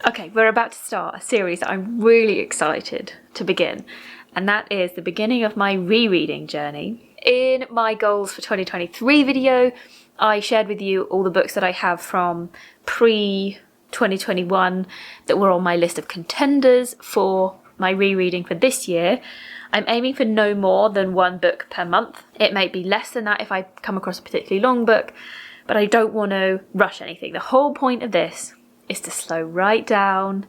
Okay, we're about to start a series that I'm really excited to begin, and that is the beginning of my rereading journey. In my goals for 2023 video, I shared with you all the books that I have from pre-2021 that were on my list of contenders for my rereading for this year. I'm aiming for no more than one book per month. It may be less than that if I come across a particularly long book, but I don't want to rush anything. The whole point of this is to slow right down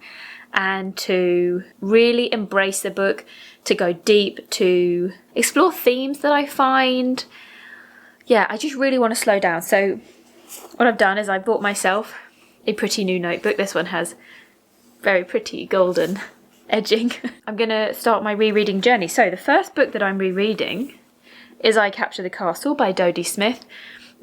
and to really embrace the book, to go deep, to explore themes that I find. Yeah, I just really want to slow down. So what I've done is I bought myself a pretty new notebook. This one has very pretty golden edging. I'm going to start my rereading journey. So the first book that I'm rereading is I Capture the Castle by Dodie Smith.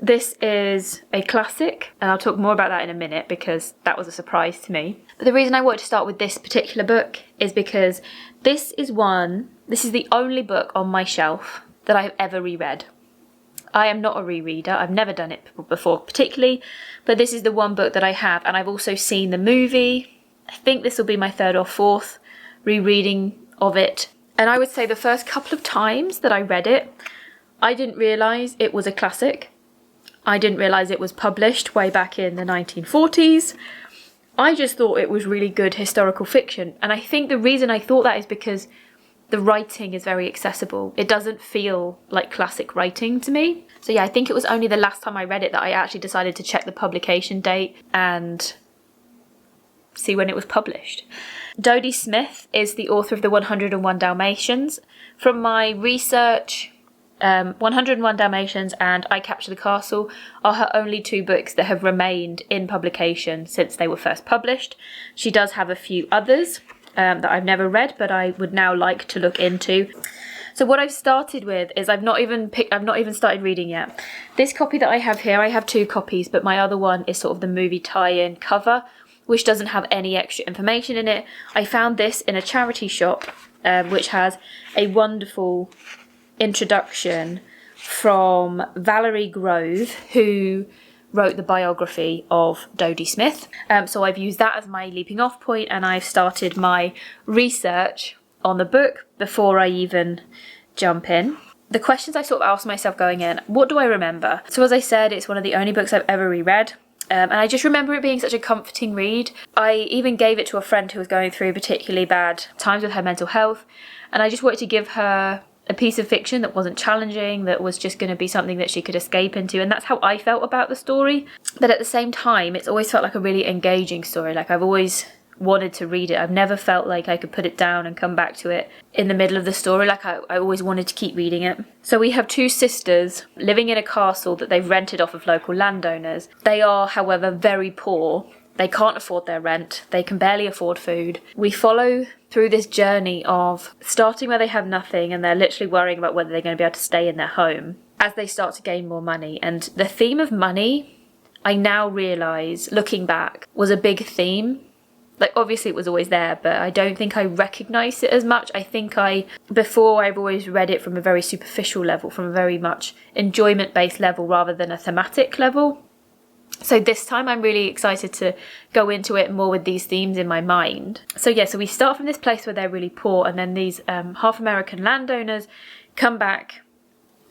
This is a classic, and I'll talk more about that in a minute because that was a surprise to me. But the reason I wanted to start with this particular book is because this is the only book on my shelf that I've ever reread. I am not a rereader, I've never done it before particularly, but this is the one book that I have, and I've also seen the movie. I think this will be my third or fourth rereading of it. And I would say the first couple of times that I read it, I didn't realise it was a classic. I didn't realise it was published way back in the 1940s. I just thought it was really good historical fiction. And I think the reason I thought that is because the writing is very accessible. It doesn't feel like classic writing to me. So yeah, I think it was only the last time I read it that I actually decided to check the publication date and see when it was published. Dodie Smith is the author of the 101 Dalmatians. From my research, 101 Dalmatians and I Capture the Castle are her only two books that have remained in publication since they were first published. She does have a few others that I've never read, but I would now like to look into. So what I've started with is I've not even started reading yet. This copy that I have here, I have two copies, but my other one is sort of the movie tie-in cover, which doesn't have any extra information in it. I found this in a charity shop, which has a wonderful introduction from Valerie Grove, who wrote the biography of Dodie Smith. So I've used that as my leaping off point, and I've started my research on the book before I even jump in. The questions I sort of asked myself going in, what do I remember? So as I said, it's one of the only books I've ever reread. And I just remember it being such a comforting read. I even gave it to a friend who was going through particularly bad times with her mental health, and I just wanted to give her a piece of fiction that wasn't challenging, that was just going to be something that she could escape into, and that's how I felt about the story. But at the same time, it's always felt like a really engaging story. Like, I've always wanted to read it. I've never felt like I could put it down and come back to it in the middle of the story. Like, I always wanted to keep reading it. So we have two sisters living in a castle that they've rented off of local landowners. They are, however, very poor. They can't afford their rent. They can barely afford food. We follow through this journey of starting where they have nothing and they're literally worrying about whether they're going to be able to stay in their home as they start to gain more money. And the theme of money, I now realise, looking back, was a big theme. Like, obviously it was always there, but I don't think I recognised it as much. I think before I've always read it from a very superficial level, from a very much enjoyment-based level rather than a thematic level. So this time I'm really excited to go into it more with these themes in my mind. So yeah, so we start from this place where they're really poor, and then these half American landowners come back,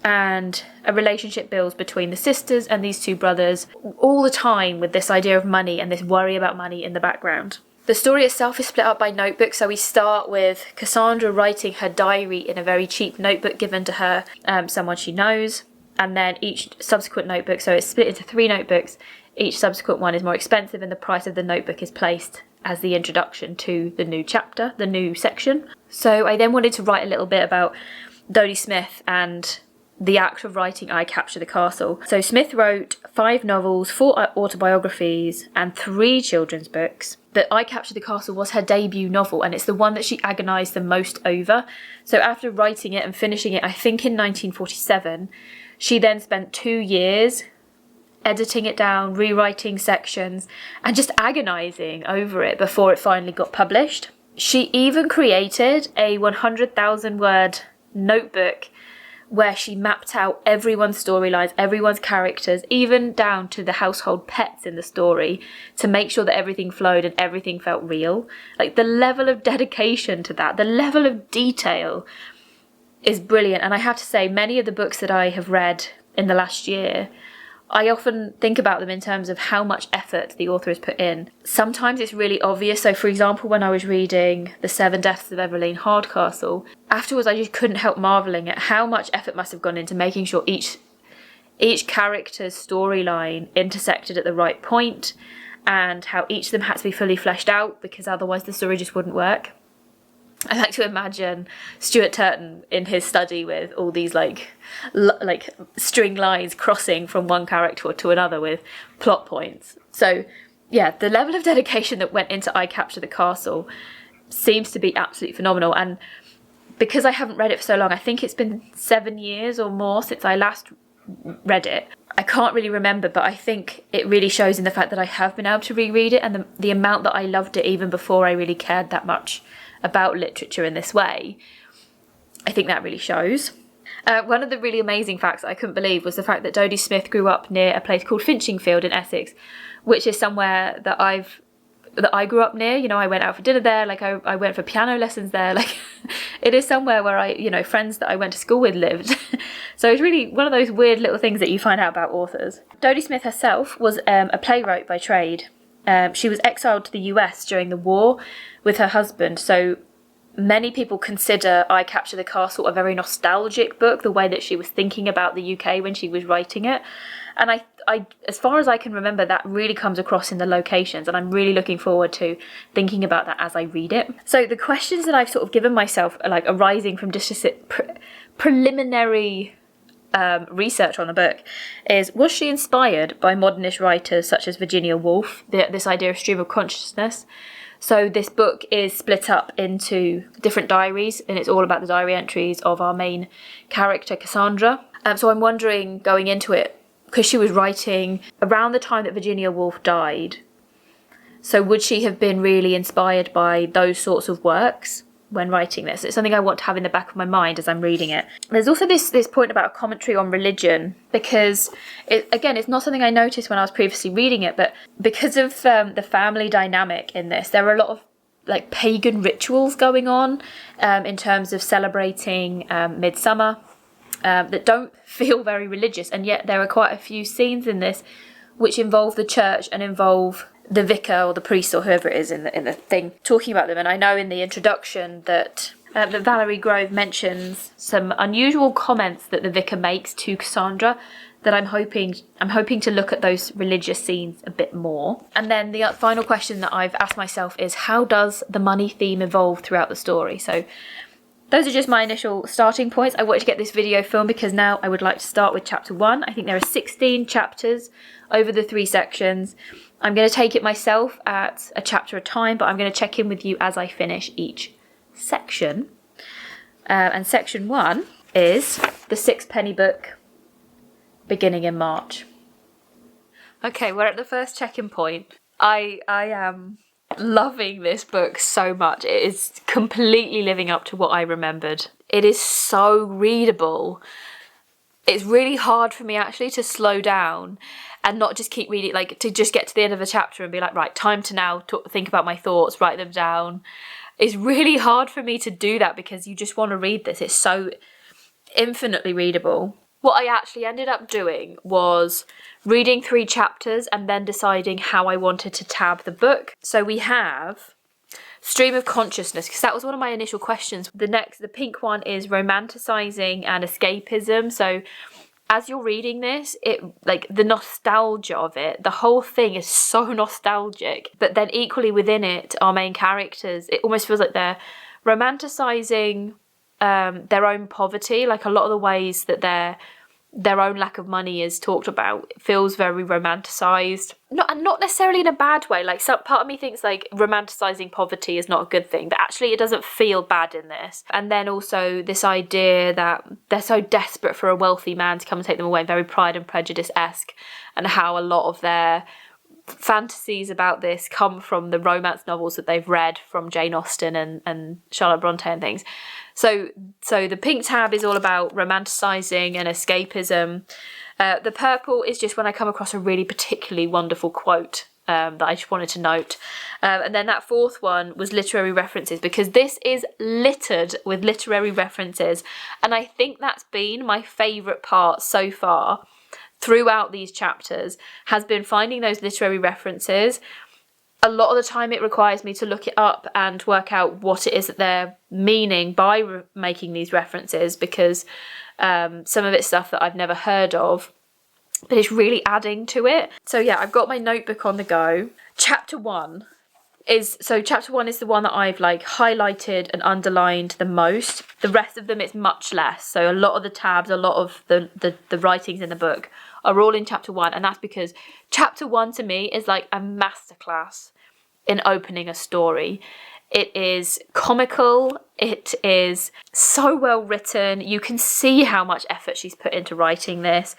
and a relationship builds between the sisters and these two brothers, all the time with this idea of money and this worry about money in the background. The story itself is split up by notebooks, so we start with Cassandra writing her diary in a very cheap notebook given to her, someone she knows, and then each subsequent notebook, so it's split into 3 notebooks. Each subsequent one is more expensive, and the price of the notebook is placed as the introduction to the new chapter, the new section. So I then wanted to write a little bit about Dodie Smith and the act of writing I Capture the Castle. So Smith wrote 5 novels, 4 autobiographies, and 3 children's books. But I Capture the Castle was her debut novel, and it's the one that she agonised the most over. So after writing it and finishing it, I think in 1947, she then spent 2 years editing it down, rewriting sections, and just agonising over it before it finally got published. She even created a 100,000 word notebook where she mapped out everyone's storylines, everyone's characters, even down to the household pets in the story, to make sure that everything flowed and everything felt real. Like, the level of dedication to that, the level of detail is brilliant. And I have to say, many of the books that I have read in the last year, I often think about them in terms of how much effort the author has put in. Sometimes it's really obvious. So, for example, when I was reading The Seven Deaths of Evelyn Hardcastle, afterwards I just couldn't help marvelling at how much effort must have gone into making sure each character's storyline intersected at the right point, and how each of them had to be fully fleshed out, because otherwise the story just wouldn't work. I like to imagine Stuart Turton in his study with all these like string lines crossing from one character to another with plot points. So yeah, the level of dedication that went into I Capture the Castle seems to be absolutely phenomenal. And because I haven't read it for so long, I think it's been 7 years or more since I last read it. I can't really remember, but I think it really shows in the fact that I have been able to reread it, and the amount that I loved it even before I really cared that much about literature in this way. I think that really shows. One of the really amazing facts I couldn't believe was the fact that Dodie Smith grew up near a place called Finchingfield in Essex, which is somewhere that I grew up near. You know, I went out for dinner there, like I went for piano lessons there, like it is somewhere where friends that I went to school with lived. So it's really one of those weird little things that you find out about authors. Dodie Smith herself was a playwright by trade. She was exiled to the US during the war with her husband, so many people consider I Capture the Castle a very nostalgic book, the way that she was thinking about the UK when she was writing it. And I as far as I can remember, that really comes across in the locations, and I'm really looking forward to thinking about that as I read it. So the questions that I've sort of given myself are like arising from just a preliminary research on the book is, was she inspired by modernist writers such as Virginia Woolf, this idea of stream of consciousness? So this book is split up into different diaries, and it's all about the diary entries of our main character, Cassandra. So I'm wondering, going into it, because she was writing around the time that Virginia Woolf died, so would she have been really inspired by those sorts of works when writing this? It's something I want to have in the back of my mind as I'm reading it. There's also this point about a commentary on religion, because it's not something I noticed when I was previously reading it, but because of the family dynamic in this, there are a lot of like pagan rituals going on in terms of celebrating midsummer that don't feel very religious, and yet there are quite a few scenes in this which involve the church and involve the vicar or the priest or whoever it is in the thing talking about them. And I know in the introduction that Valerie Grove mentions some unusual comments that the vicar makes to Cassandra, that I'm hoping to look at those religious scenes a bit more. And then the final question that I've asked myself is, how does the money theme evolve throughout the story? So those are just my initial starting points. I wanted to get this video filmed because now I would like to start with chapter 1. I think there are 16 chapters over the 3 sections. I'm going to take it myself at a chapter at a time, but I'm going to check in with you as I finish each section. And section 1 is The Sixpenny Book, beginning in March. Okay, we're at the first check-in point. I am loving this book so much. It is completely living up to what I remembered. It is so readable. It's really hard for me actually to slow down and not just keep reading, like to just get to the end of a chapter and be like, right, time to now think about my thoughts, write them down. It's really hard for me to do that because you just want to read this. It's so infinitely readable. What I actually ended up doing was reading 3 chapters and then deciding how I wanted to tab the book. So we have stream of consciousness, because that was one of my initial questions. The pink one is romanticizing and escapism. So as you're reading this, it like the nostalgia of it, the whole thing is so nostalgic. But then equally within it, our main characters, it almost feels like they're romanticizing their own poverty. Like a lot of the ways that their own lack of money is talked about feels very romanticized. Not necessarily in a bad way. Like some part of me thinks like romanticizing poverty is not a good thing, but actually it doesn't feel bad in this. And then also this idea that they're so desperate for a wealthy man to come and take them away, very Pride and Prejudice-esque, and how a lot of their fantasies about this come from the romance novels that they've read from Jane Austen and Charlotte Bronte and things. So the pink tab is all about romanticising and escapism. The purple is just when I come across a really particularly wonderful quote that I just wanted to note. And then that fourth one was literary references, because this is littered with literary references. And I think that's been my favourite part so far throughout these chapters, has been finding those literary references. A lot of the time it requires me to look it up and work out what it is that they're meaning by making these references, because some of it's stuff that I've never heard of, but it's really adding to it. So yeah, I've got my notebook on the go. Chapter 1 is the one that I've like highlighted and underlined the most. The rest of them, it's much less. So a lot of the tabs, a lot of the writings in the book are all in chapter 1, and that's because chapter 1 to me is like a masterclass in opening a story. It is comical, it is so well written, you can see how much effort she's put into writing this.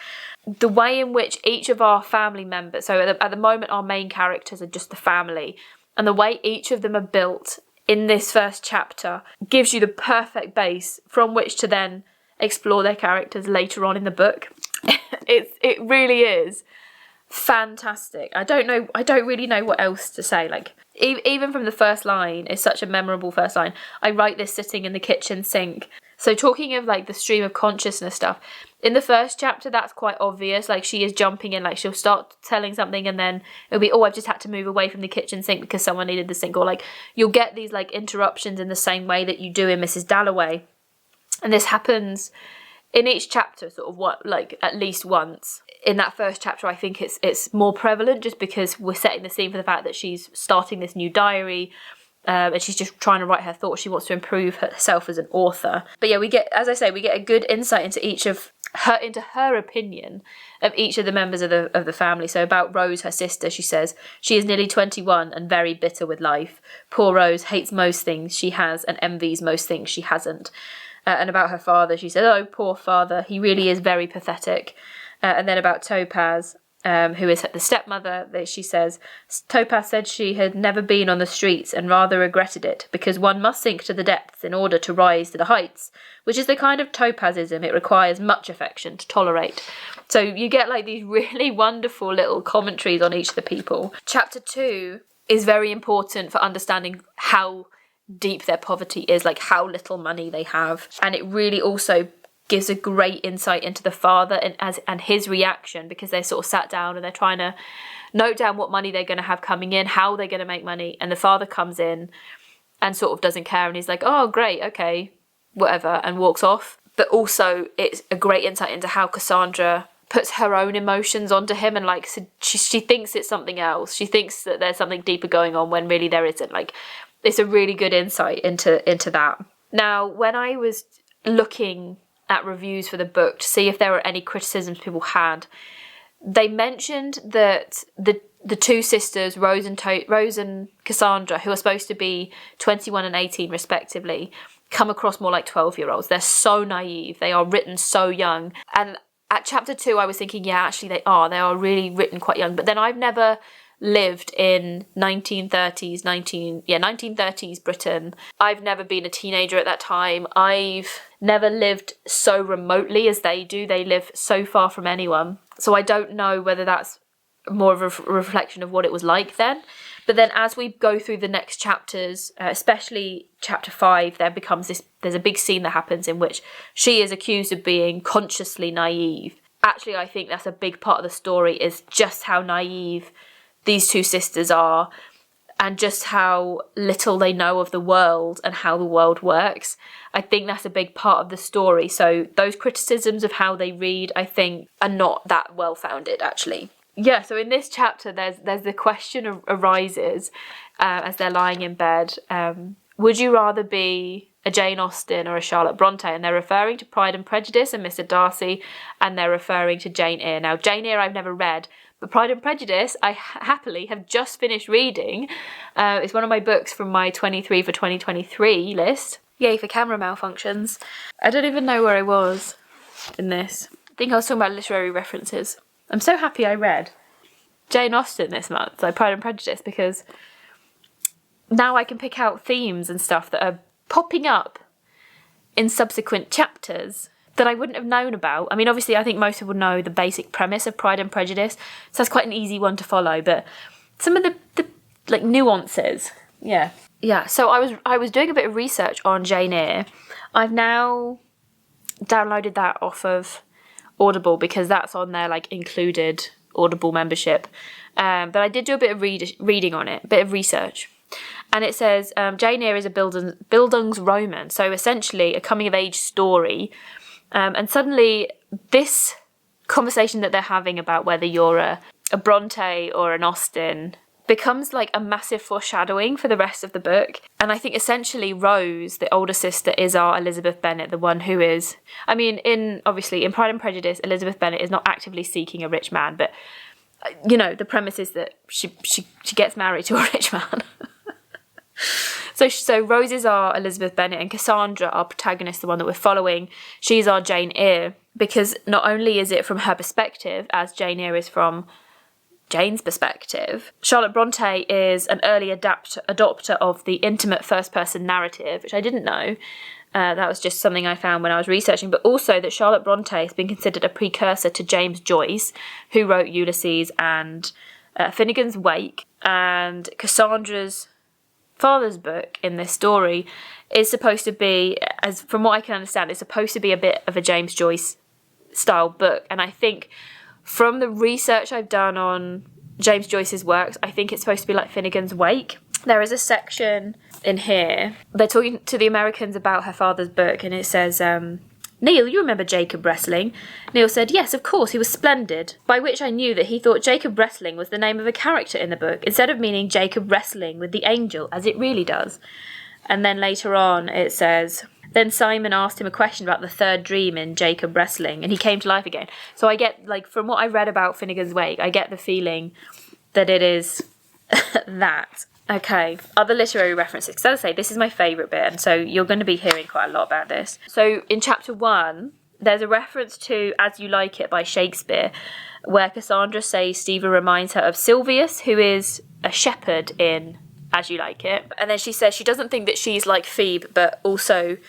The way in which each of our family members, so at the moment our main characters are just the family, and the way each of them are built in this first chapter gives you the perfect base from which to then explore their characters later on in the book. It really is fantastic. I don't really know what else to say. Like, even from the first line, is such a memorable first line. I write this sitting in the kitchen sink. So talking of like the stream of consciousness stuff, in the first chapter that's quite obvious. Like, she is jumping in, like she'll start telling something and then it'll be, oh, I've just had to move away from the kitchen sink because someone needed the sink. Or like, you'll get these like interruptions in the same way that you do in Mrs. Dalloway. And this happens in each chapter, sort of at least once. In that first chapter, I think it's more prevalent just because we're setting the scene for the fact that she's starting this new diary, and she's just trying to write her thoughts. She wants to improve herself as an author. But yeah, we get a good insight into her opinion of each of the members of the family. So about Rose, her sister, she says, she is nearly 21 and very bitter with life. Poor Rose hates most things she has and envies most things she hasn't. And about her father, she said, oh, poor father, he really is very pathetic. And then about Topaz, who is the stepmother, she says, Topaz said she had never been on the streets and rather regretted it, because one must sink to the depths in order to rise to the heights, which is the kind of Topazism it requires much affection to tolerate. So you get like these really wonderful little commentaries on each of the people. Chapter 2 is very important for understanding how deep their poverty is, like how little money they have, and it really also gives a great insight into the father and his reaction, because they're sort of sat down and they're trying to note down what money they're going to have coming in, how they're going to make money, and the father comes in and sort of doesn't care, and he's like, oh great, okay, whatever, and walks off. But also it's a great insight into how Cassandra puts her own emotions onto him, and like, so she thinks it's something else, she thinks that there's something deeper going on when really there isn't. Like, it's a really good insight into that. Now, when I was looking at reviews for the book to see if there were any criticisms people had, they mentioned that the two sisters, Rose and Cassandra, who are supposed to be 21 and 18 respectively, come across more like 12-year-olds. They're so naive. They are written so young. And at chapter 2, I was thinking, yeah, actually they are really written quite young. But then I've never lived in 1930s Britain. I've never been a teenager at that time. I've never lived so remotely as they do. They live so far from anyone. So I don't know whether that's more of a reflection of what it was like then. But then as we go through the next chapters, especially chapter 5, there's a big scene that happens in which she is accused of being consciously naive. Actually, I think that's a big part of the story, is just how naive these two sisters are, and just how little they know of the world and how the world works. I think that's a big part of the story. So those criticisms of how they read, I think, are not that well founded, actually. Yeah, so in this chapter, there's the question arises as they're lying in bed. Would you rather be a Jane Austen or a Charlotte Bronte? And they're referring to Pride and Prejudice and Mr. Darcy, and they're referring to Jane Eyre. Now, Jane Eyre I've never read, but Pride and Prejudice I happily have just finished reading. It's one of my books from my 23 for 2023 list. Yay for camera malfunctions. I don't even know where I was in this. I think I was talking about literary references. I'm so happy I read. Jane Austen this month, like Pride and Prejudice, because now I can pick out themes and stuff that are popping up in subsequent chapters that I wouldn't have known about. I mean, obviously, I think most people know the basic premise of Pride and Prejudice, so that's quite an easy one to follow, but some of the like nuances, yeah. So I was doing a bit of research on Jane Eyre. I've now downloaded that off of Audible because that's on their like included Audible membership. But I did do a bit of reading on it, a bit of research. And it says Jane Eyre is a Bildungsroman, so essentially a coming-of-age story. And suddenly this conversation that they're having about whether you're a Bronte or an Austen becomes like a massive foreshadowing for the rest of the book. And I think essentially Rose, the older sister, is our Elizabeth Bennet, the one who is... I mean, in Pride and Prejudice, Elizabeth Bennet is not actively seeking a rich man, but, you know, the premise is that she gets married to a rich man. So Rose is our Elizabeth Bennet, and Cassandra, our protagonist, the one that we're following, she's our Jane Eyre, because not only is it from her perspective, as Jane Eyre is from Jane's perspective, Charlotte Bronte is an early adopter of the intimate first-person narrative, which I didn't know. That was just something I found when I was researching, but also that Charlotte Bronte has been considered a precursor to James Joyce, who wrote Ulysses and Finnegan's Wake, and Cassandra's father's book in this story is supposed to be, as from what I can understand, it's supposed to be a bit of a James Joyce style book. And I think from the research I've done on James Joyce's works, I think it's supposed to be like Finnegan's Wake. There is a section in here, they're talking to the Americans about her father's book, and it says, Neil, you remember Jacob Wrestling? Neil said, yes, of course, he was splendid. By which I knew that he thought Jacob Wrestling was the name of a character in the book, instead of meaning Jacob wrestling with the angel, as it really does. And then later on it says, then Simon asked him a question about the third dream in Jacob Wrestling, and he came to life again. So I get, like, from what I read about Finnegan's Wake, I get the feeling that it is that. Okay, other literary references. Because as I say, this is my favourite bit, and so you're going to be hearing quite a lot about this. So in chapter 1, there's a reference to As You Like It by Shakespeare, where Cassandra says Stephen reminds her of Silvius, who is a shepherd in As You Like It. And then she says she doesn't think that she's like Phoebe, but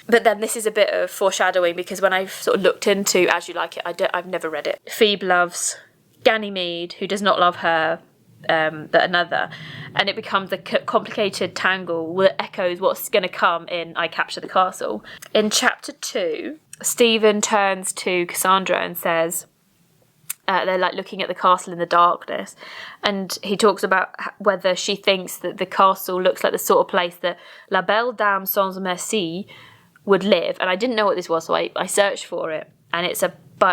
then this is a bit of foreshadowing, because when I've sort of looked into As You Like It, I've never read it. Phoebe loves Ganymede, who does not love her, another, and it becomes a complicated tangle that echoes what's going to come in I Capture the Castle. In chapter 2, Stephen turns to Cassandra and says, they're like looking at the castle in the darkness, and he talks about whether she thinks that the castle looks like the sort of place that La Belle Dame Sans Merci would live. And I didn't know what this was, so I searched for it, and it's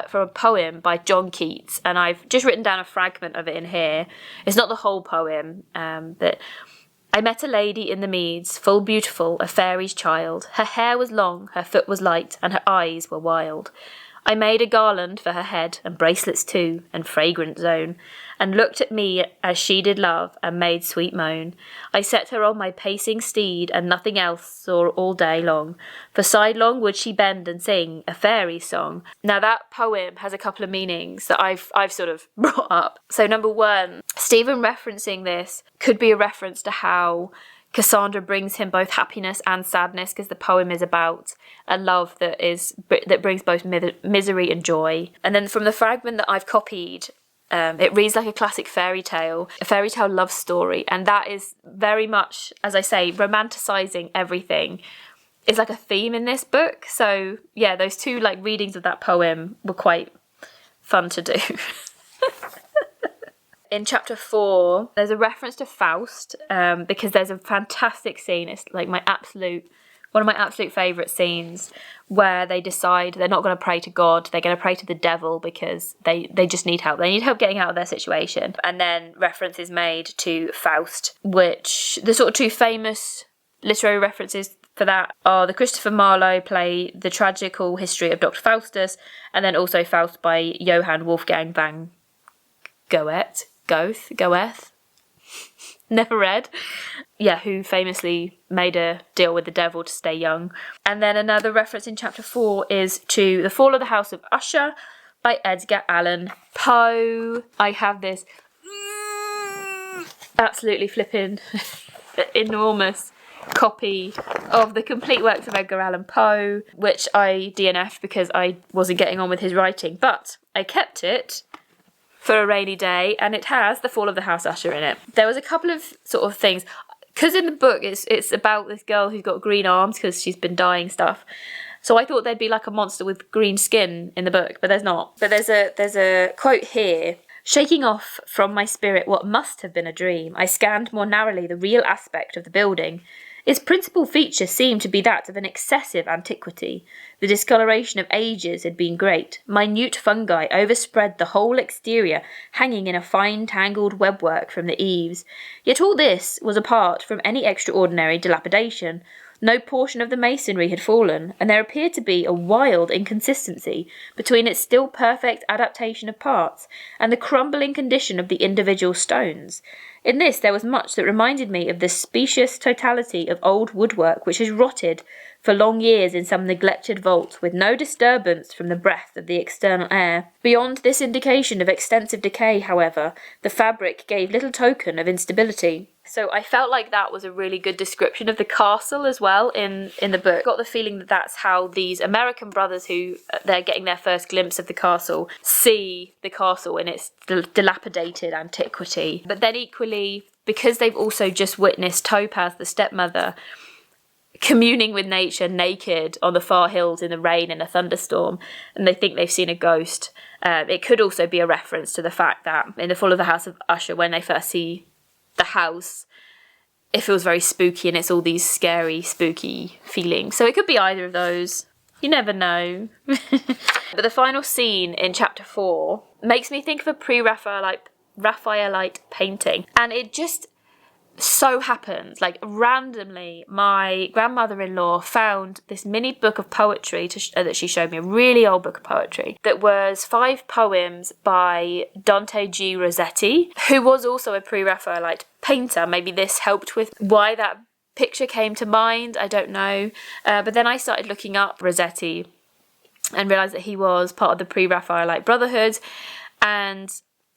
from a poem by John Keats, and I've just written down a fragment of it in here. It's not the whole poem, but I met a lady in the meads, full beautiful, a fairy's child. Her hair was long, her foot was light, and her eyes were wild. I made a garland for her head, and bracelets too, and fragrant zone, and looked at me as she did love, and made sweet moan. I set her on my pacing steed, and nothing else saw all day long, for sidelong would she bend and sing a fairy song. Now that poem has a couple of meanings that I've sort of brought up. So number 1, Stephen referencing this could be a reference to how Cassandra brings him both happiness and sadness, because the poem is about a love that brings both misery and joy. And then from the fragment that I've copied, it reads like a classic fairy tale, a fairy tale love story, and that is very much, as I say, romanticising everything is like a theme in this book. So yeah, those two like readings of that poem were quite fun to do. In chapter 4, there's a reference to Faust, because there's a fantastic scene. It's like one of my absolute favourite scenes, where they decide they're not going to pray to God, they're going to pray to the devil, because they just need help. They need help getting out of their situation. And then reference is made to Faust, which the sort of 2 famous literary references for that are the Christopher Marlowe play The Tragical History of Dr. Faustus, and then also Faust by Johann Wolfgang van Goethe. Never read. Yeah, who famously made a deal with the devil to stay young. And then another reference in chapter 4 is to The Fall of the House of Usher by Edgar Allan Poe. I have this absolutely flipping enormous copy of the complete works of Edgar Allan Poe, which I DNF'd because I wasn't getting on with his writing, but I kept it for a rainy day, and it has The Fall of the House Usher in it. There was a couple of sort of things, because in the book it's about this girl who's got green arms because she's been dyeing stuff. So I thought there'd be like a monster with green skin in the book, but there's not. But there's a quote here. Shaking off from my spirit what must have been a dream, I scanned more narrowly the real aspect of the building. Its principal feature seemed to be that of an excessive antiquity. The discoloration of ages had been great. Minute fungi overspread the whole exterior, hanging in a fine tangled webwork from the eaves. Yet all this was apart from any extraordinary dilapidation. No portion of the masonry had fallen, and there appeared to be a wild inconsistency between its still perfect adaptation of parts and the crumbling condition of the individual stones. In this there was much that reminded me of the specious totality of old woodwork which has rotted for long years in some neglected vault, with no disturbance from the breath of the external air. Beyond this indication of extensive decay, however, the fabric gave little token of instability. So I felt like that was a really good description of the castle as well in the book. Got the feeling that that's how these American brothers who they're getting their first glimpse of the castle see the castle in its dilapidated antiquity. But then equally, because they've also just witnessed Topaz, the stepmother, communing with nature naked on the far hills in the rain in a thunderstorm, and they think they've seen a ghost. It could also be a reference to the fact that in The Fall of the House of Usher, when they first see the house, it feels very spooky and it's all these scary, spooky feelings. So it could be either of those. You never know. But the final scene in chapter 4 makes me think of a pre-Raphaelite painting, and it just so happens, like randomly, my grandmother-in-law found this mini book of poetry that she showed me, a really old book of poetry that was 5 poems by Dante G. Rossetti, who was also a pre-Raphaelite painter. Maybe this helped with why that picture came to mind, I don't know. But then I started looking up Rossetti and realised that he was part of the pre-Raphaelite Brotherhood, and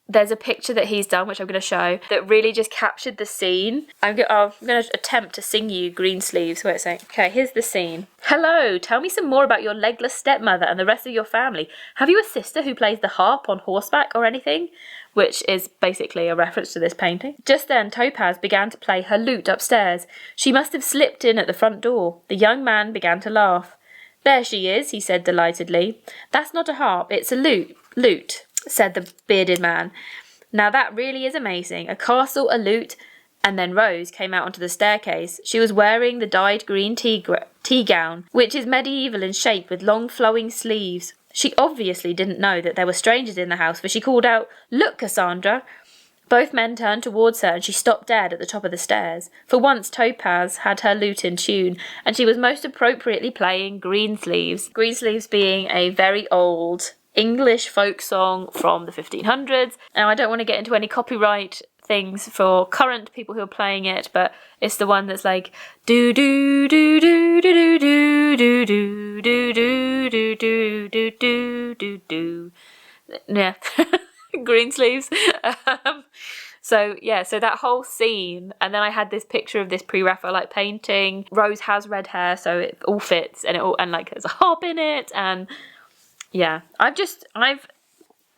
there's a picture that he's done, which I'm going to show, that really just captured the scene. I'm going to attempt to sing you Greensleeves. Wait a sec. Okay, here's the scene. Hello, tell me some more about your legless stepmother and the rest of your family. Have you a sister who plays the harp on horseback or anything? Which is basically a reference to this painting. Just then, Topaz began to play her lute upstairs. She must have slipped in at the front door. The young man began to laugh. There she is, he said delightedly. That's not a harp, it's a lute, said the bearded man. Now that really is amazing. A castle, a lute, and then Rose came out onto the staircase. She was wearing the dyed green tea gown, which is medieval in shape with long flowing sleeves. She obviously didn't know that there were strangers in the house, for she called out, "Look, Cassandra!" Both men turned towards her, and she stopped dead at the top of the stairs. For once Topaz had her lute in tune, and she was most appropriately playing Greensleeves. Greensleeves being a very old English folk song from the 1500s. Now, I don't want to get into any copyright things for current people who are playing it, but it's the one that's like do do do do do do do do do do do do do do do do. Yeah, Greensleeves. So that whole scene, and then I had this picture of this pre-Raphaelite painting. Rose has red hair, so it all fits, and like there's a harp in it, and yeah, I've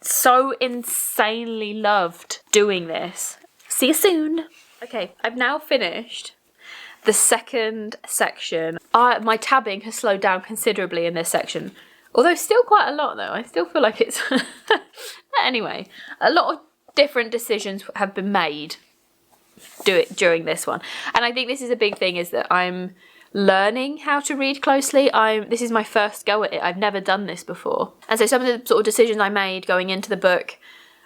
so insanely loved doing this. See you soon. Okay, I've now finished the second section. My tabbing has slowed down considerably in this section, although still quite a lot though. I still feel like it's... Anyway, a lot of different decisions have been made during this one. And I think this is a big thing, is that I'm learning how to read closely. This is my first go at it. I've never done this before. And so some of the sort of decisions I made going into the book,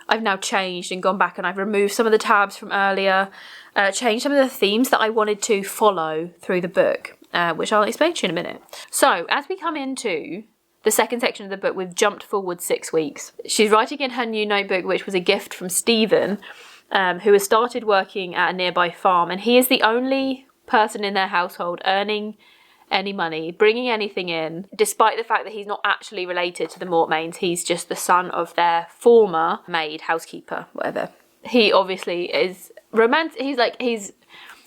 I've now changed and gone back, and I've removed some of the tabs from earlier, changed some of the themes that I wanted to follow through the book, which I'll explain to you in a minute. So as we come into the second section of the book, we've jumped forward 6 weeks. She's writing in her new notebook, which was a gift from Stephen, who has started working at a nearby farm, and he is the only person in their household earning any money, bringing anything in, despite the fact that he's not actually related to the Mortmains. He's just the son of their former maid, housekeeper, whatever. He obviously is he's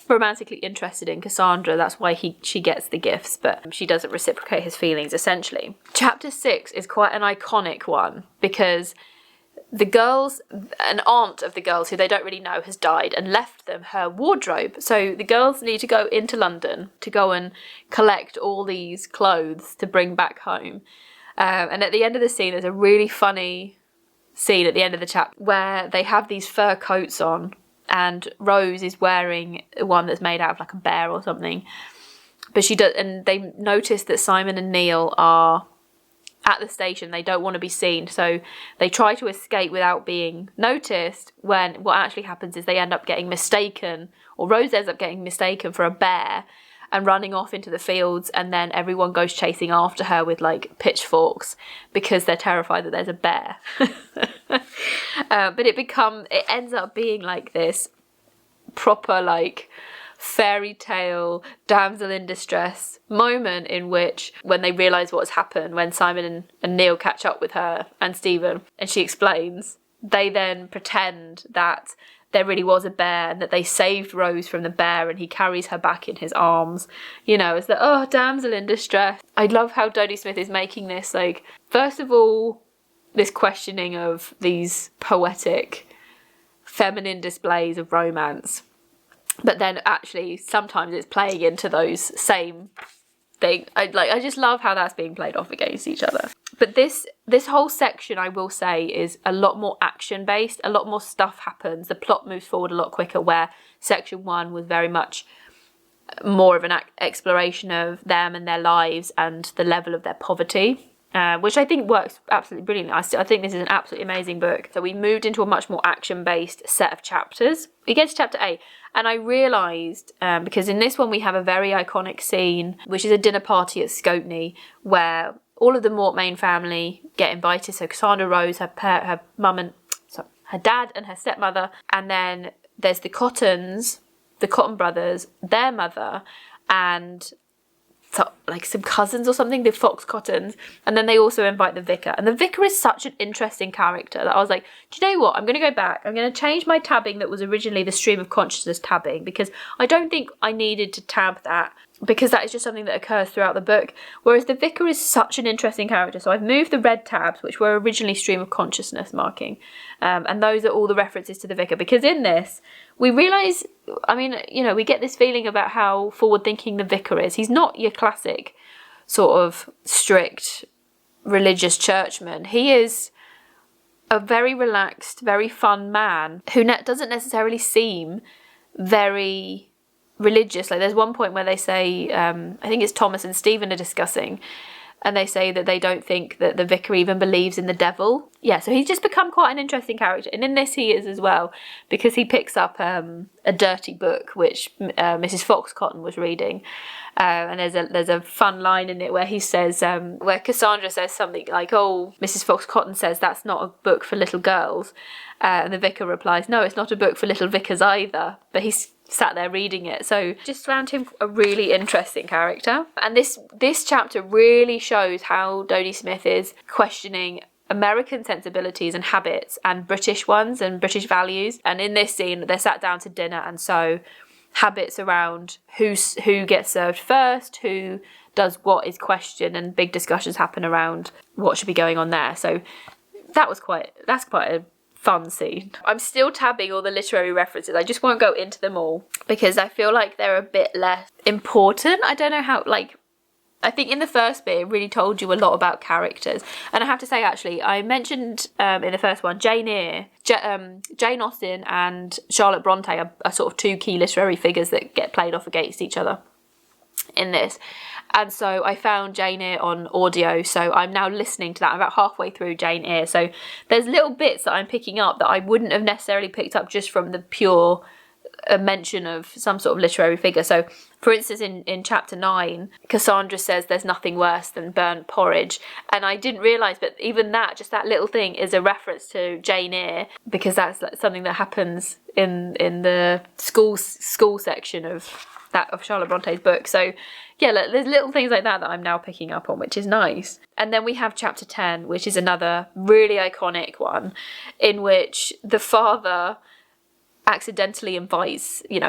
romantically interested in Cassandra. That's why she gets the gifts, but she doesn't reciprocate his feelings, essentially. Chapter 6 is quite an iconic one because the girls, an aunt of the girls who they don't really know has died and left them her wardrobe. So the girls need to go into London to go and collect all these clothes to bring back home. And at the end of the scene, there's a really funny scene at the end of the chapter where they have these fur coats on, and Rose is wearing one that's made out of like a bear or something. But she does, and they notice that Simon and Neil are at the station. They don't want to be seen, so they try to escape without being noticed, when what actually happens is they end up getting mistaken, or Rose ends up getting mistaken for a bear and running off into the fields, and then everyone goes chasing after her with like pitchforks because they're terrified that there's a bear. But it ends up being like this proper like fairy tale damsel in distress moment, in which when they realise what's happened, when Simon and Neil catch up with her and Stephen and she explains, they then pretend that there really was a bear and that they saved Rose from the bear and he carries her back in his arms, you know, as the, oh, damsel in distress. I love how Dodie Smith is making this, like, first of all, this questioning of these poetic feminine displays of romance, but then actually sometimes it's playing into those same thing. I just love how that's being played off against each other. But this whole section, I will say, is a lot more action based. A lot more stuff happens. The plot moves forward a lot quicker, where section 1 was very much more of an exploration of them and their lives and the level of their poverty, which I think works absolutely brilliantly. I think this is an absolutely amazing book. So we moved into a much more action based set of chapters. We get to chapter 8. And I realised, because in this one we have a very iconic scene, which is a dinner party at Scoteney, where all of the Mortmain family get invited. So Cassandra, Rose, her mum and her dad and her stepmother, and then there's the Cottons, the Cotton brothers, their mother, and like some cousins or something, the Fox Cottons, and then they also invite the vicar. And the vicar is such an interesting character that I was like, do you know what, I'm going to go back, I'm going to change my tabbing that was originally the stream of consciousness tabbing, because I don't think I needed to tab that, because that is just something that occurs throughout the book, whereas the vicar is such an interesting character. So I've moved the red tabs, which were originally stream of consciousness marking, and those are all the references to the vicar, because in this we realise, I mean, you know, we get this feeling about how forward-thinking the vicar is. He's not your classic sort of strict religious churchman. He is a very relaxed, very fun man who doesn't necessarily seem very religious. Like, there's one point where they say, I think it's Thomas and Stephen are discussing, and they say that they don't think that the vicar even believes in the devil. Yeah, so he's just become quite an interesting character. And in this he is as well, because he picks up a dirty book, which Mrs. Fox Cotton was reading. And there's a fun line in it where he says, where Cassandra says something like, oh, Mrs. Fox Cotton says that's not a book for little girls. And the vicar replies, no, it's not a book for little vicars either. But he's sat there reading it. So just found him a really interesting character. And this chapter really shows how Dodie Smith is questioning American sensibilities and habits and British ones and British values. And in this scene, they're sat down to dinner, and so habits around who gets served first, who does what is questioned, and big discussions happen around what should be going on there. So that's quite a fun scene. I'm still tabbing all the literary references. I just won't go into them all because I feel like they're a bit less important. I don't know how, like, I think in the first bit it really told you a lot about characters. And I have to say, actually, I mentioned in the first one, Jane Eyre, Jane Austen and Charlotte Bronte are sort of two key literary figures that get played off against each other in this. And so I found Jane Eyre on audio, so I'm now listening to that. I'm about halfway through Jane Eyre, so there's little bits that I'm picking up that I wouldn't have necessarily picked up just from the pure mention of some sort of literary figure. So, for instance, in chapter 9, Cassandra says there's nothing worse than burnt porridge, and I didn't realise, but even that, just that little thing, is a reference to Jane Eyre, because that's something that happens in the school section of Charlotte Bronte's book. So yeah, there's little things like that I'm now picking up on, which is nice. And then we have chapter 10, which is another really iconic one, in which the father accidentally invites, he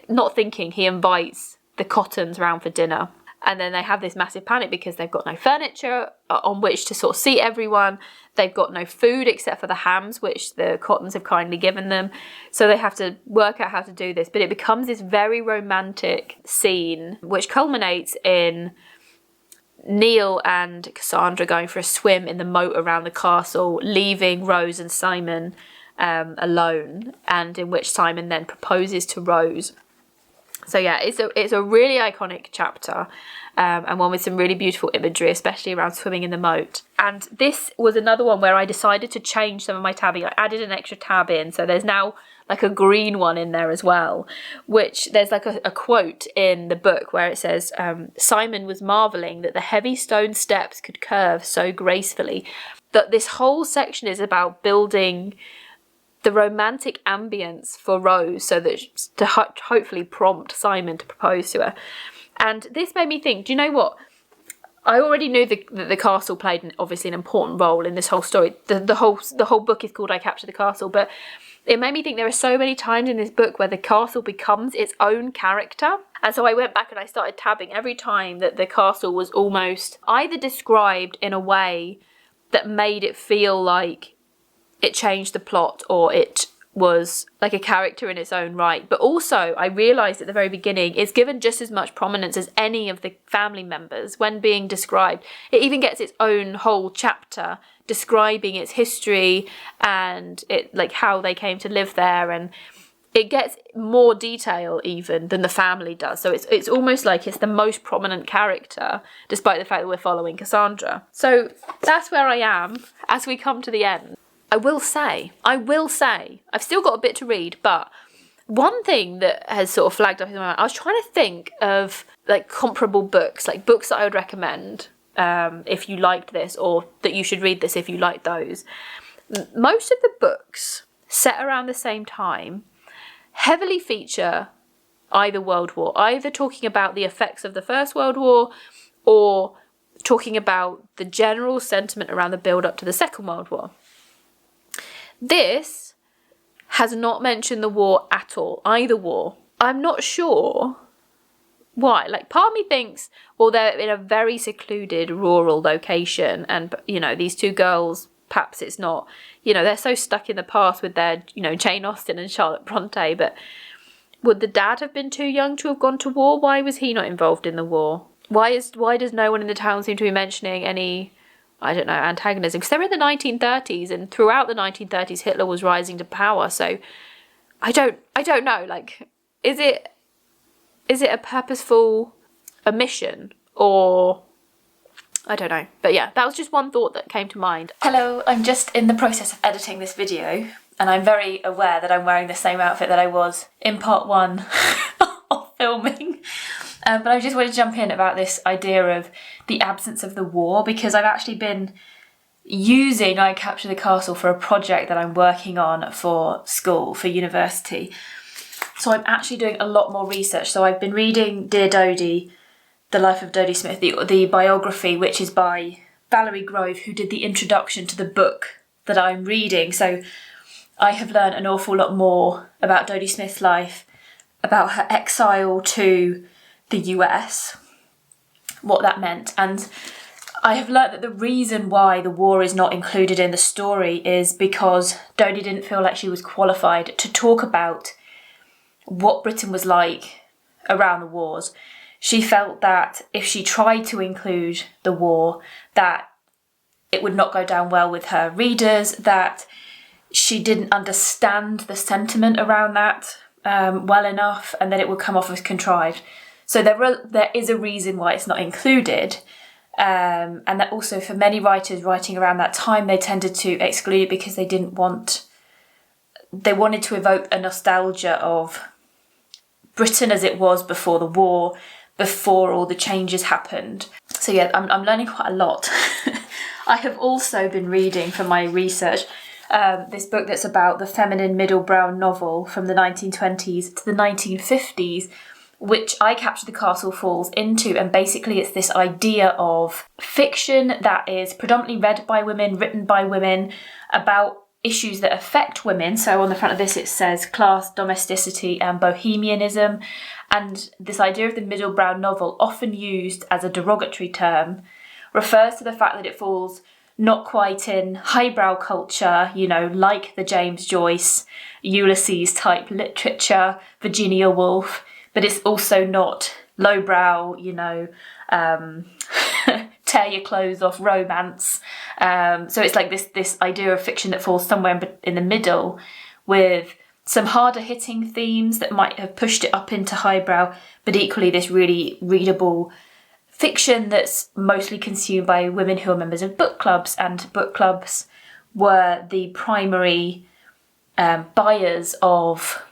not thinking, he invites the Cottons round for dinner. And then they have this massive panic because they've got no furniture on which to sort of seat everyone. They've got no food except for the hams, which the Cottons have kindly given them. So they have to work out how to do this. But it becomes this very romantic scene, which culminates in Neil and Cassandra going for a swim in the moat around the castle, leaving Rose and Simon alone, and in which Simon then proposes to Rose. So yeah, it's a really iconic chapter, and one with some really beautiful imagery, especially around swimming in the moat. And this was another one where I decided to change some of my tabbing. I added an extra tab in, so there's now like a green one in there as well, which there's like a quote in the book where it says, Simon was marvelling that the heavy stone steps could curve so gracefully. That this whole section is about building the romantic ambience for Rose so that to hopefully prompt Simon to propose to her. And this made me think, do you know what? I already knew that the castle played obviously an important role in this whole story. The whole book is called I Capture the Castle, but it made me think there are so many times in this book where the castle becomes its own character. And so I went back and I started tabbing every time that the castle was almost either described in a way that made it feel like it changed the plot, or it was like a character in its own right. But also, I realised at the very beginning, it's given just as much prominence as any of the family members when being described. It even gets its own whole chapter describing its history and it, like, how they came to live there, and it gets more detail even than the family does. So it's almost like it's the most prominent character, despite the fact that we're following Cassandra. So that's where I am as we come to the end. I will say, I've still got a bit to read, but one thing that has sort of flagged up in my mind, I was trying to think of like comparable books, like books that I would recommend if you liked this, or that you should read this if you liked those. Most of the books set around the same time heavily feature either World War, either talking about the effects of the First World War or talking about the general sentiment around the build-up to the Second World War. This has not mentioned the war at all, either war. I'm not sure why. Like, part of me thinks, well, they're in a very secluded rural location, and, these two girls, perhaps it's not, they're so stuck in the past with their, Jane Austen and Charlotte Bronte, but would the dad have been too young to have gone to war? Why was he not involved in the war? Why does no one in the town seem to be mentioning any, antagonism? Because they're in the 1930s, and throughout the 1930s, Hitler was rising to power. So I don't know. Like, is it a purposeful omission, or I don't know. But yeah, that was just one thought that came to mind. Hello, I'm just in the process of editing this video, and I'm very aware that I'm wearing the same outfit that I was in part one of filming. But I just wanted to jump in about this idea of the absence of the war, because I've actually been using I Capture the Castle for a project that I'm working on for school, for university. So I'm actually doing a lot more research. So I've been reading Dear Dodie, The Life of Dodie Smith, the biography, which is by Valerie Grove, who did the introduction to the book that I'm reading. So I have learned an awful lot more about Dodie Smith's life, about her exile to the US, what that meant. And I have learnt that the reason why the war is not included in the story is because Dodie didn't feel like she was qualified to talk about what Britain was like around the wars. She felt that if she tried to include the war, that it would not go down well with her readers, that she didn't understand the sentiment around that well enough, and that it would come off as contrived. So there is a reason why it's not included, and that also for many writers writing around that time, they tended to exclude it because they wanted to evoke a nostalgia of Britain as it was before the war, before all the changes happened. So yeah, I'm learning quite a lot. I have also been reading for my research this book that's about the feminine middle brown novel from the 1920s to the 1950s, which I Capture the Castle falls into. And basically it's this idea of fiction that is predominantly read by women, written by women, about issues that affect women. So on the front of this it says class, domesticity and bohemianism, and this idea of the middlebrow novel, often used as a derogatory term, refers to the fact that it falls not quite in highbrow culture, you know, like the James Joyce, Ulysses type literature, Virginia Woolf, but it's also not lowbrow, you know, tear your clothes off romance. So it's like this idea of fiction that falls somewhere in the middle, with some harder hitting themes that might have pushed it up into highbrow, but equally this really readable fiction that's mostly consumed by women who are members of book clubs, and book clubs were the primary buyers of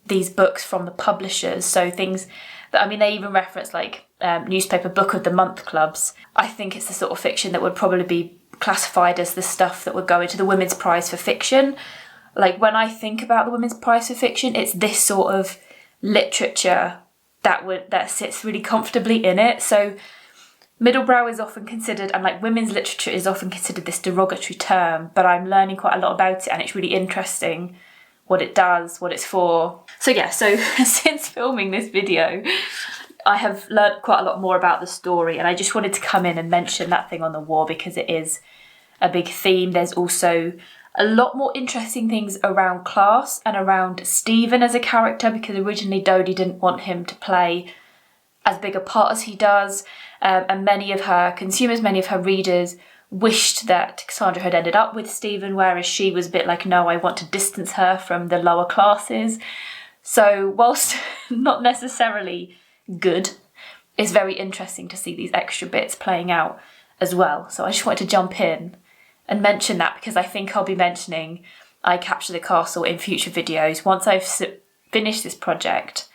these books from the publishers. So things that, I mean, they even reference like newspaper book of the month clubs. I think it's the sort of fiction that would probably be classified as the stuff that would go into the Women's Prize for Fiction. Like, when I think about the Women's Prize for Fiction, it's this sort of literature that sits really comfortably in it. So middlebrow is often considered, and like women's literature is often considered this derogatory term, but I'm learning quite a lot about it, and it's really interesting what it does, what it's for. So yeah, so since filming this video, I have learnt quite a lot more about the story, and I just wanted to come in and mention that thing on the war because it is a big theme. There's also a lot more interesting things around class and around Stephen as a character, because originally Dodie didn't want him to play as big a part as he does, and many of her consumers, many of her readers wished that Cassandra had ended up with Stephen, whereas she was a bit like, no, I want to distance her from the lower classes. So whilst not necessarily good, it's very interesting to see these extra bits playing out as well. So I just wanted to jump in and mention that, because I think I'll be mentioning I Capture the Castle in future videos once I've finished this project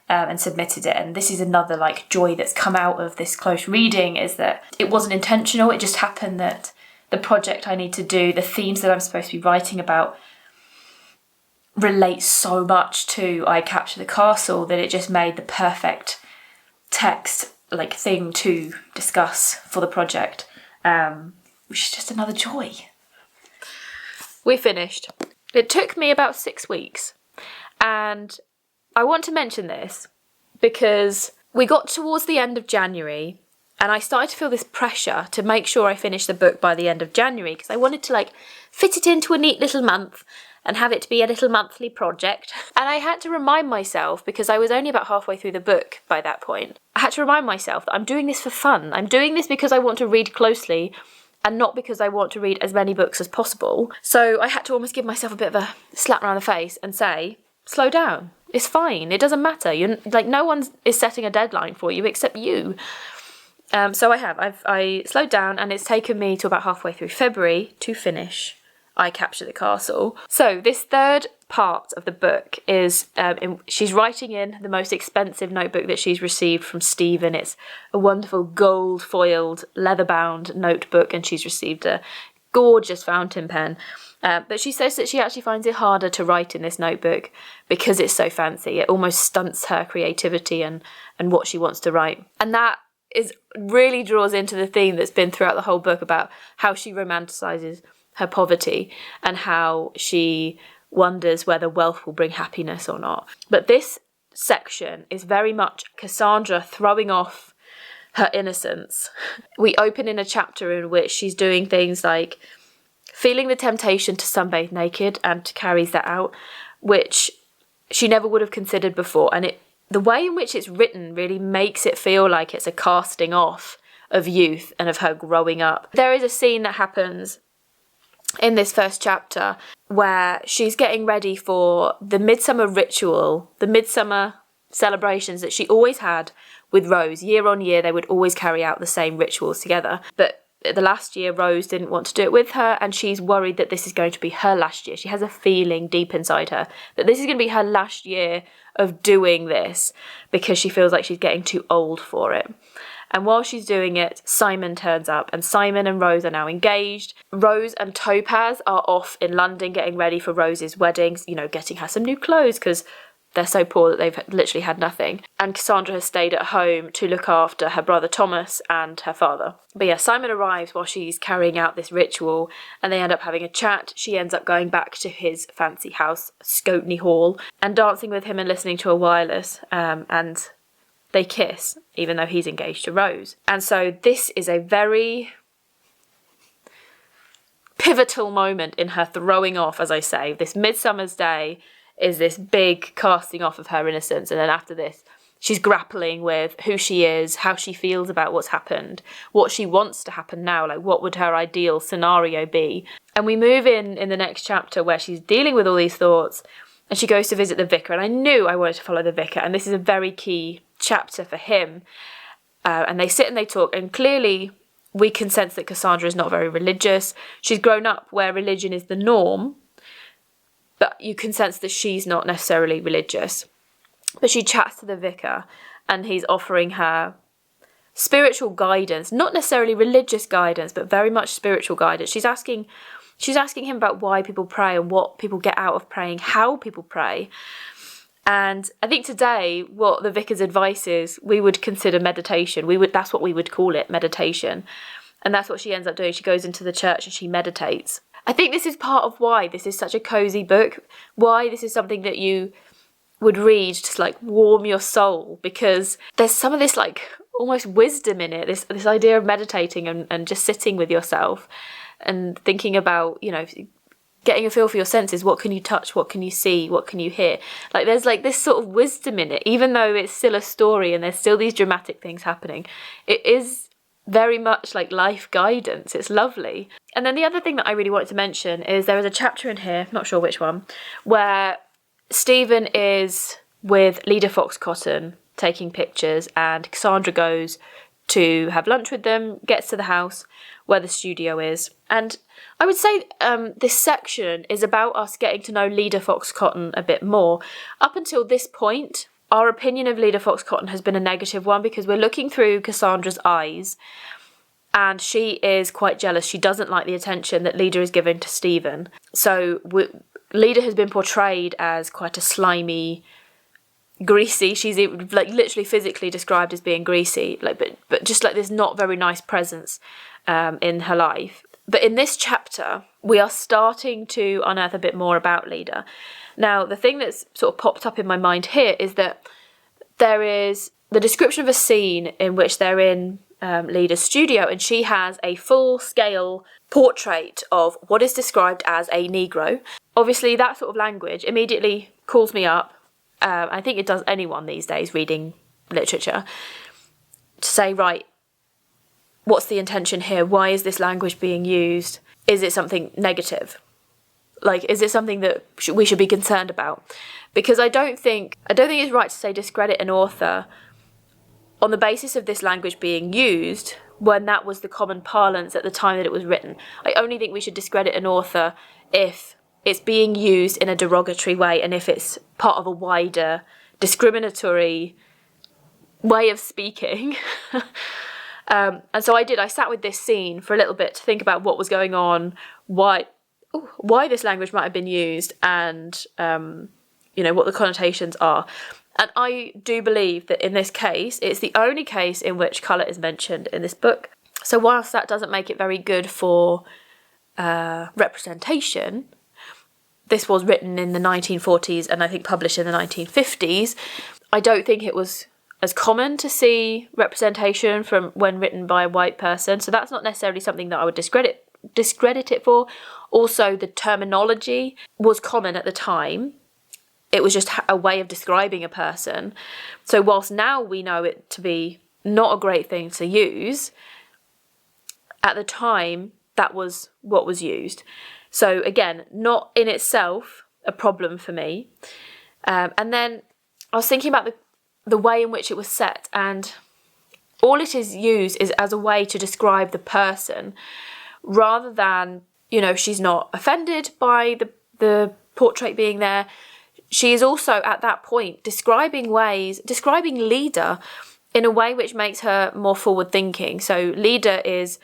and submitted it. And this is another like joy that's come out of this close reading, is that it wasn't intentional. It just happened that the project I need to do, the themes that I'm supposed to be writing about, relate so much to I Capture the Castle that it just made the perfect text like thing to discuss for the project, which is just another joy. We finished. It took me about 6 weeks, and I want to mention this because we got towards the end of January and I started to feel this pressure to make sure I finished the book by the end of January, because I wanted to like fit it into a neat little month and have it to be a little monthly project. And I had to remind myself, because I was only about halfway through the book by that point, I had to remind myself that I'm doing this for fun. I'm doing this because I want to read closely and not because I want to read as many books as possible. So I had to almost give myself a bit of a slap around the face and say, slow down. It's fine. It doesn't matter. You're like, no one is setting a deadline for you except you. So I slowed down, and it's taken me to about halfway through February to finish I Capture the Castle. So this third part of the book is, she's writing in the most expensive notebook that she's received from Stephen. It's a wonderful gold foiled leather-bound notebook, and she's received a gorgeous fountain pen. But she says that she actually finds it harder to write in this notebook because it's so fancy. It almost stunts her creativity and what she wants to write. And that really draws into the theme that's been throughout the whole book about how she romanticizes her poverty and how she wonders whether wealth will bring happiness or not. But this section is very much Cassandra throwing off her innocence. We open in a chapter in which she's doing things like feeling the temptation to sunbathe naked, and carries that out, which she never would have considered before. And the way in which it's written really makes it feel like it's a casting off of youth and of her growing up. There is a scene that happens in this first chapter where she's getting ready for the midsummer ritual, the midsummer celebrations that she always had with Rose. Year on year, they would always carry out the same rituals together. But the last year, Rose didn't want to do it with her, and she's worried that this is going to be her last year. She has a feeling deep inside her that this is going to be her last year of doing this, because she feels like she's getting too old for it. And while she's doing it, Simon turns up, and Simon and Rose are now engaged. Rose and Topaz are off in London getting ready for Rose's wedding, getting her some new clothes, because they're so poor that they've literally had nothing. And Cassandra has stayed at home to look after her brother Thomas and her father. But yeah, Simon arrives while she's carrying out this ritual, and they end up having a chat. She ends up going back to his fancy house, Scotney Hall, and dancing with him and listening to a wireless, and they kiss, even though he's engaged to Rose. And so this is a very pivotal moment in her throwing off, as I say. This Midsummer's Day is this big casting off of her innocence, and then after this she's grappling with who she is, how she feels about what's happened, what she wants to happen now, like what would her ideal scenario be. And we move in the next chapter where she's dealing with all these thoughts, and she goes to visit the vicar, and I knew I wanted to follow the vicar, and this is a very key chapter for him. And they sit and they talk, and clearly we can sense that Cassandra is not very religious. She's grown up where religion is the norm, but you can sense that she's not necessarily religious. But she chats to the vicar, and he's offering her spiritual guidance, not necessarily religious guidance, but very much spiritual guidance. She's asking him about why people pray and what people get out of praying, how people pray. And I think today what the vicar's advice is, we would consider meditation. That's what we would call it, meditation. And that's what she ends up doing. She goes into the church and she meditates. I think this is part of why this is such a cozy book, why this is something that you would read to like warm your soul, because there's some of this like almost wisdom in it, this idea of meditating and just sitting with yourself and thinking about, getting a feel for your senses. What can you touch? What can you see? What can you hear? Like there's like this sort of wisdom in it, even though it's still a story and there's still these dramatic things happening. It is very much like life guidance. It's lovely. And then the other thing that I really wanted to mention is there is a chapter in here, not sure which one, where Stephen is with Leader Foxcotton taking pictures, and Cassandra goes to have lunch with them, gets to the house where the studio is. And I would say this section is about us getting to know Leader Foxcotton a bit more. Up until this point, our opinion of Leader Foxcotton has been a negative one, because we're looking through Cassandra's eyes and she is quite jealous. She doesn't like the attention that Leader is giving to Stephen. So Leader has been portrayed as quite a slimy, greasy. She's like literally physically described as being greasy, like but just like this not very nice presence in her life. But in this chapter, we are starting to unearth a bit more about Leader. Now, the thing that's sort of popped up in my mind here is that there is the description of a scene in which they're in Leader's studio, and she has a full-scale portrait of what is described as a Negro. Obviously, that sort of language immediately calls me up. I think it does anyone these days reading literature, to say, right, what's the intention here? Why is this language being used? Is it something negative? Like, is it something that we should be concerned about? Because I don't think it's right to say discredit an author on the basis of this language being used when that was the common parlance at the time that it was written. I only think we should discredit an author if it's being used in a derogatory way and if it's part of a wider discriminatory way of speaking. And so I sat with this scene for a little bit to think about what was going on, why this language might have been used, and what the connotations are. And I do believe that in this case, it's the only case in which colour is mentioned in this book. So whilst that doesn't make it very good for representation, this was written in the 1940s and I think published in the 1950s. I don't think it was as common to see representation from when written by a white person. So that's not necessarily something that I would discredit it for. Also, the terminology was common at the time. It was just a way of describing a person. So whilst now we know it to be not a great thing to use, at the time that was what was used. So again, not in itself a problem for me. And then I was thinking about the way in which it was set, and all it is used is as a way to describe the person, rather than, she's not offended by the portrait being there. She is also at that point describing Leader in a way which makes her more forward thinking. So Leader is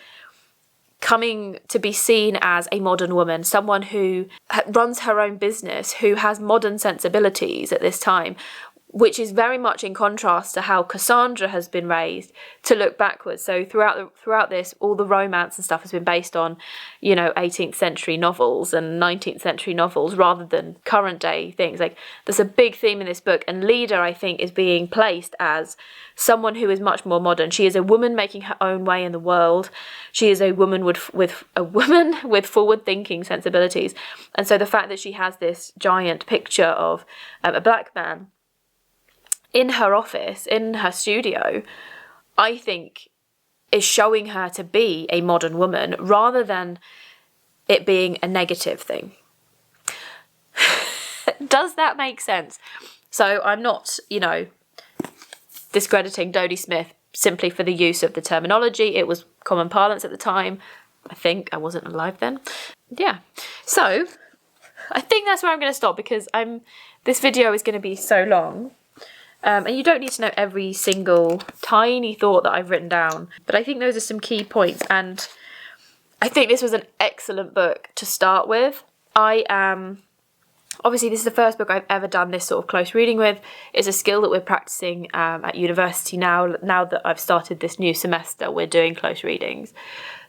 coming to be seen as a modern woman, someone who runs her own business, who has modern sensibilities at this time, which is very much in contrast to how Cassandra has been raised to look backwards. So throughout this, all the romance and stuff has been based on, 18th century novels and 19th century novels rather than current day things. Like, there's a big theme in this book, and Leda, I think, is being placed as someone who is much more modern. She is a woman making her own way in the world. She is a woman with forward-thinking sensibilities. And so the fact that she has this giant picture of a black man in her office, in her studio, I think is showing her to be a modern woman rather than it being a negative thing. Does that make sense? So I'm not, discrediting Dodie Smith simply for the use of the terminology. It was common parlance at the time. I think I wasn't alive then. Yeah. So I think that's where I'm going to stop, because this video is going to be so long. And you don't need to know every single tiny thought that I've written down, but I think those are some key points, and I think this was an excellent book to start with. Obviously this is the first book I've ever done this sort of close reading with. It's a skill that we're practicing at university now that I've started this new semester. We're doing close readings.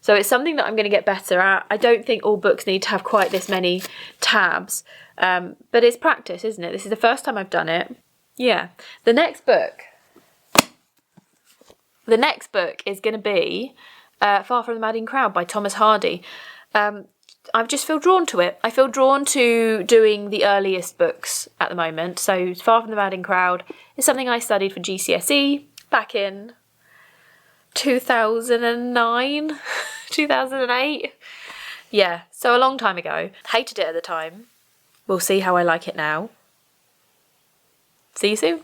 So it's something that I'm going to get better at. I don't think all books need to have quite this many tabs, but it's practice, isn't it? This is the first time I've done it. Yeah, the next book is going to be Far From the Madding Crowd by Thomas Hardy. I just feel drawn to it. I feel drawn to doing the earliest books at the moment. So Far From the Madding Crowd is something I studied for GCSE back in 2009, 2008. Yeah, so a long time ago. Hated it at the time. We'll see how I like it now. See you soon.